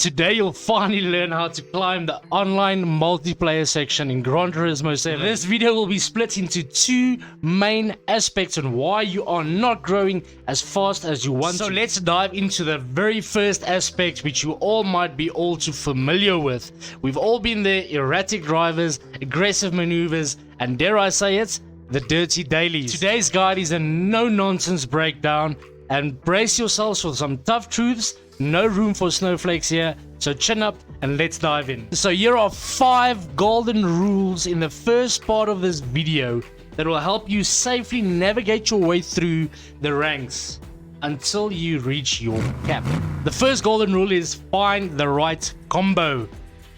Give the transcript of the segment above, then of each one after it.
Today you'll finally learn how to climb the online multiplayer section in Gran Turismo 7. This video will be split into two main aspects on why you are not growing as fast as you want to. So let's dive into the very first aspect, which you all might be all too familiar with. We've all been there: erratic drivers, aggressive maneuvers, and dare I say it, the dirty dailies. Today's guide is a no-nonsense breakdown, and brace yourselves for some tough truths. No room for snowflakes here, so chin up and let's dive in. So here are 5 golden rules in the first part of this video that will help you safely navigate your way through the ranks until you reach your cap. The first golden rule is find the right combo.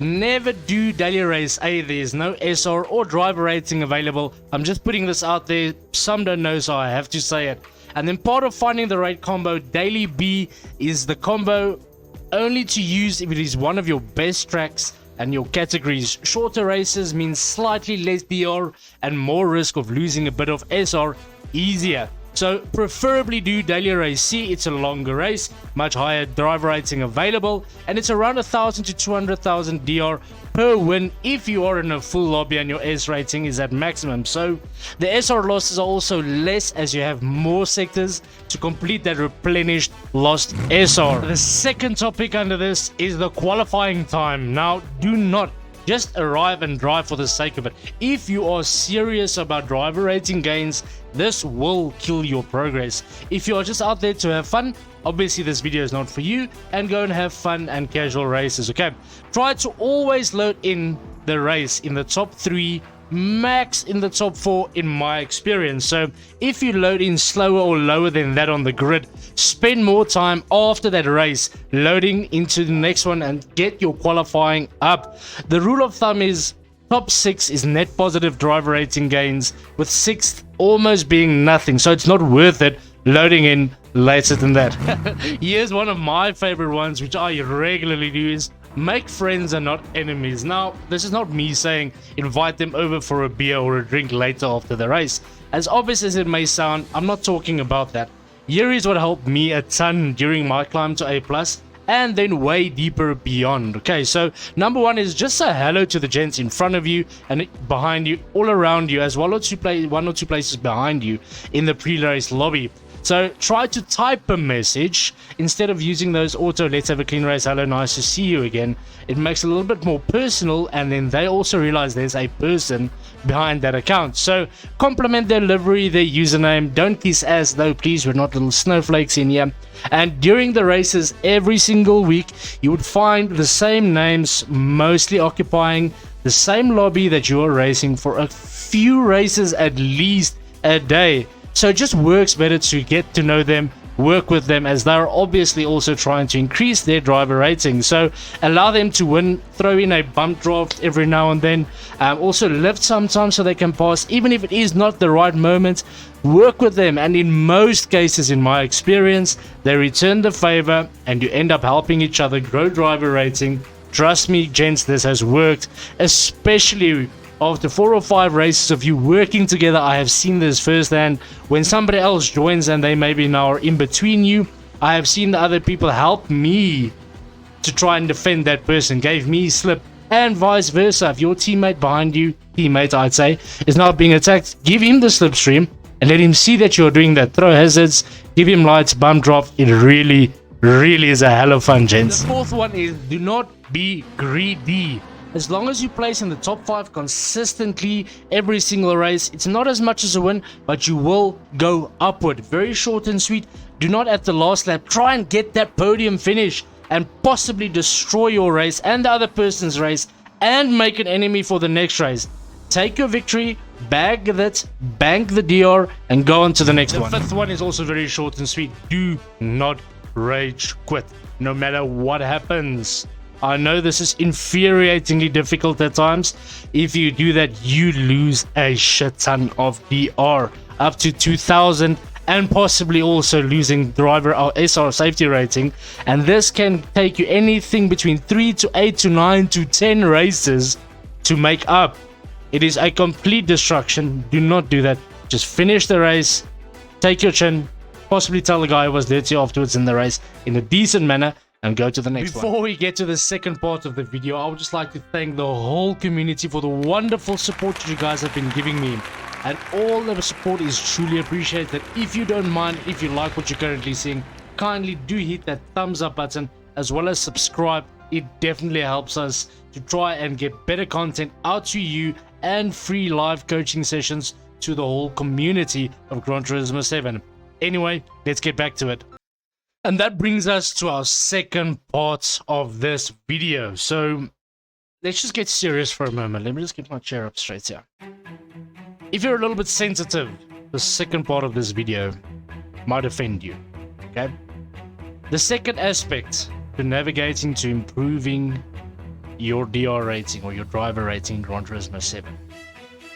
Never do daily race A. There's no SR or driver rating available. I'm just putting this out there. Some don't know, so I have to say it. And then part of finding the right combo, daily B, is the combo only to use if it is one of your best tracks and your categories. Shorter races means slightly less DR and more risk of losing a bit of SR easier. So preferably do daily race C. It's a longer race, much higher driver rating available, and it's around 1,000 to 200,000 DR per win if you are in a full lobby and your S rating is at maximum. So the SR losses are also less as you have more sectors to complete that replenished lost SR. The second topic under this is the qualifying time. Now, do not just arrive and drive for the sake of it. If you are serious about driver rating gains, this will kill your progress. If you are just out there to have fun, obviously this video is not for you, and go and have fun and casual races, okay? Try to always load in the race in the top 3, max in the top 4 in my experience. So if you load in slower or lower than that on the grid, spend more time after that race loading into the next one and get your qualifying up. The rule of thumb is top 6 is net positive driver rating gains, with 6th almost being nothing, so it's not worth it loading in later than that. Here's one of my favorite ones, which I regularly do, is make friends and not enemies. Now, this is not me saying invite them over for a beer or a drink later after the race. As obvious as it may sound, I'm not talking about that. Here is what helped me a ton during my climb to A+, and then way deeper beyond. Okay, so number 1 is just say hello to the gents in front of you and behind you, all around you, as well as one or two places behind you in the pre-race lobby. So try to type a message instead of using those auto let's have a clean race, hello, nice to see you again. It makes it a little bit more personal, and then they also realize there's a person behind that account. So compliment their livery, their username. Don't kiss ass though, please. We're not little snowflakes in here. And during the races every single week, you would find the same names mostly occupying the same lobby that you are racing for a few races at least a day. So it just works better to get to know them, work with them, as they're obviously also trying to increase their driver rating. So allow them to win, throw in a bump draft every now and then, also lift sometimes so they can pass, even if it is not the right moment. Work with them, and in most cases, in my experience, they return the favor and you end up helping each other grow driver rating. Trust me, gents, this has worked, especially after 4 or 5 races of you working together. I have seen this firsthand. When somebody else joins and they maybe now are in between you, I have seen the other people help me to try and defend that person, gave me slip, and vice versa. If your teammate behind you, I'd say, is now being attacked, give him the slipstream and let him see that you're doing that. Throw hazards, give him lights, bump drop. It really is a hell of fun, gents. The fourth one is do not be greedy. As long as you place in the top 5 consistently every single race, it's not as much as a win, but you will go upward. Very short and sweet. Do not at the last lap try and get that podium finish and possibly destroy your race and the other person's race and make an enemy for the next race. Take your victory, bag that, bank the DR, and go on to the next one. The fifth one is also very short and sweet. Do not rage quit, no matter what happens. I know this is infuriatingly difficult at times. If you do that, you lose a shit ton of DR, up to 2,000, and possibly also losing driver or SR safety rating. And this can take you anything between 3 to 8 to 9 to 10 races to make up. It is a complete destruction. Do not do that. Just finish the race, take your chin, possibly tell the guy who was dirty afterwards in the race in a decent manner, and go to the next one. Before we get to the second part of the video, I would just like to thank the whole community for the wonderful support that you guys have been giving me. And all the support is truly appreciated. If you don't mind, if you like what you're currently seeing, kindly do hit that thumbs up button as well as subscribe. It definitely helps us to try and get better content out to you and free live coaching sessions to the whole community of Gran Turismo 7. Anyway, let's get back to it. And that brings us to our second part of this video. So let's just get serious for a moment. Let me just get my chair up straight here. If you're a little bit sensitive, the second part of this video might offend you. Okay? The second aspect to navigating to improving your DR rating or your driver rating in Gran Turismo 7,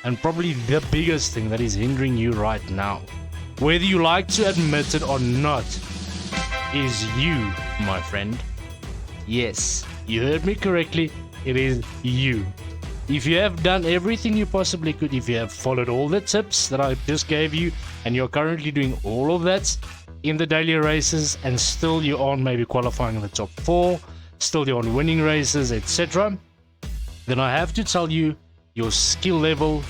and probably the biggest thing that is hindering you right now, whether you like to admit it or not, is you, my friend. Yes, you heard me correctly. It is you. If you have done everything you possibly could, if you have followed all the tips that I just gave you, and you're currently doing all of that in the daily races, and still you aren't maybe qualifying in the top 4, still you're on winning races, etc., then I have to tell you, your skill level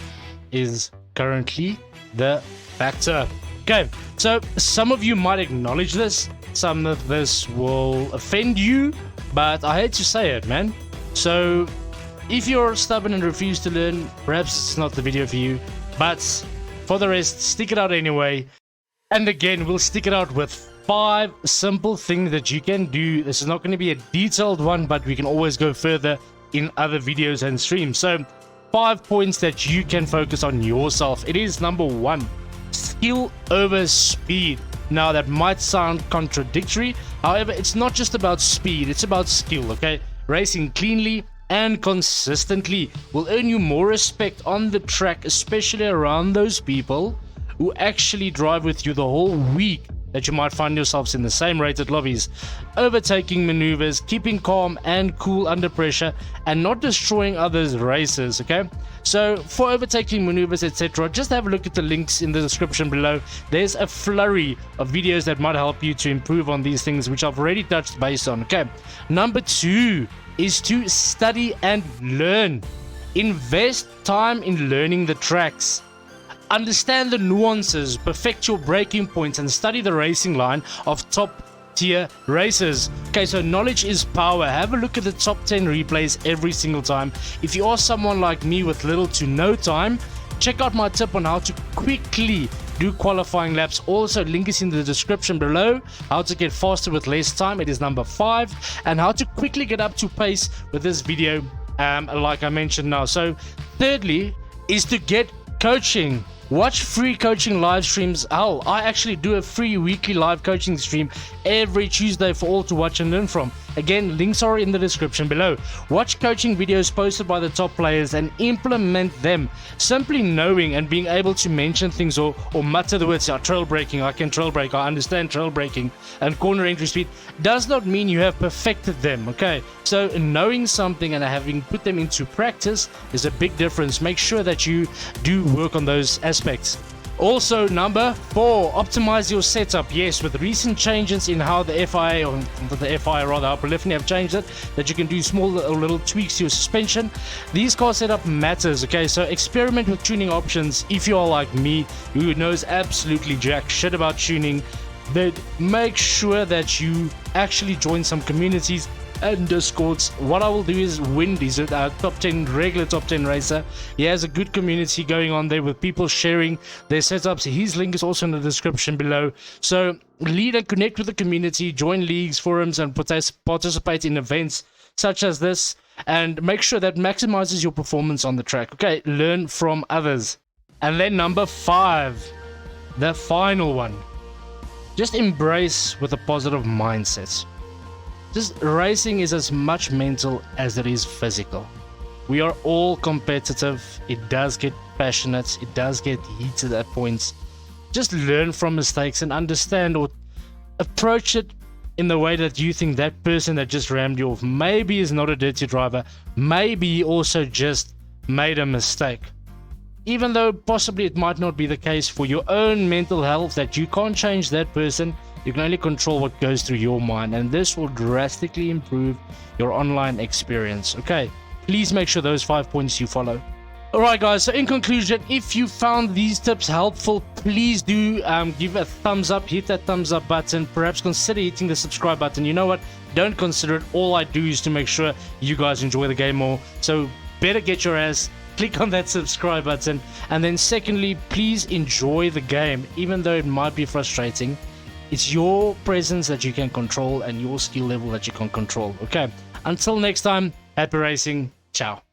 is currently the factor. Okay, so some of you might acknowledge this, some of this will offend you, but I hate to say it, man. So if you're stubborn and refuse to learn, perhaps it's not the video for you, but for the rest, stick it out anyway. And again, we'll stick it out with 5 simple things that you can do. This is not going to be a detailed one, but we can always go further in other videos and streams. So 5 points that you can focus on yourself. It is number 1, skill over speed. Now that might sound contradictory, however, it's not just about speed, it's about skill, okay? Racing cleanly and consistently will earn you more respect on the track, especially around those people who actually drive with you the whole week that you might find yourselves in the same rated lobbies. Overtaking maneuvers, keeping calm and cool under pressure, and not destroying others' races, okay? So for overtaking maneuvers, etc., just have a look at the links in the description below. There's a flurry of videos that might help you to improve on these things, which I've already touched base on, okay? Number 2 is to study and learn. Invest time in learning the tracks. Understand the nuances, perfect your braking points, and study the racing line of top tier races. Okay, so knowledge is power. Have a look at the top 10 replays every single time. If you are someone like me with little to no time, check out my tip on how to quickly do qualifying laps. Also, link is in the description below. How to get faster with less time. It is number 5. And how to quickly get up to pace with this video, like I mentioned now. So thirdly is to get coaching. Watch free coaching live streams. Hell, I actually do a free weekly live coaching stream every Tuesday for all to watch and learn from. Again, links are in the description below. Watch coaching videos posted by the top players and implement them. Simply knowing and being able to mention things or mutter the words, trail braking, I can trail brake, I understand trail braking, and corner entry speed, does not mean you have perfected them, okay? So knowing something and having put them into practice is a big difference. Make sure that you do work on those aspects. Also, number 4, optimize your setup. Yes, with recent changes in how the FIA, or the FIA rather, how Polyphony have changed it, that you can do small little tweaks to your suspension. These car setup matters, okay? So experiment with tuning options. If you are like me, who knows absolutely jack shit about tuning, then make sure that you actually join some communities and discords. What I will do is Wind is a top 10 regular top 10 racer. He has a good community going on there with people sharing their setups. His link is also in the description below. So lead and connect with the community, join leagues, forums, and participate in events such as this, and make sure that maximizes your performance on the track. Okay, learn from others. And then number 5, the final one, just embrace with a positive mindset. Just racing is as much mental as it is physical. We are all competitive. It does get passionate. It does get heated at points. Just learn from mistakes and understand or approach it in the way that you think that person that just rammed you off maybe is not a dirty driver. Maybe he also just made a mistake. Even though possibly it might not be the case for your own mental health, that you can't change that person, You can only control what goes through your mind, and this will drastically improve your online experience. Okay, please make sure those 5 points you follow. Alright guys, so in conclusion, if you found these tips helpful, please do give a thumbs up, hit that thumbs up button, perhaps consider hitting the subscribe button. You know what, don't consider it, all I do is to make sure you guys enjoy the game more, so better get your ass, click on that subscribe button. And then secondly, please enjoy the game, even though it might be frustrating. It's your presence that you can control and your skill level that you can control. Okay, until next time, happy racing, ciao.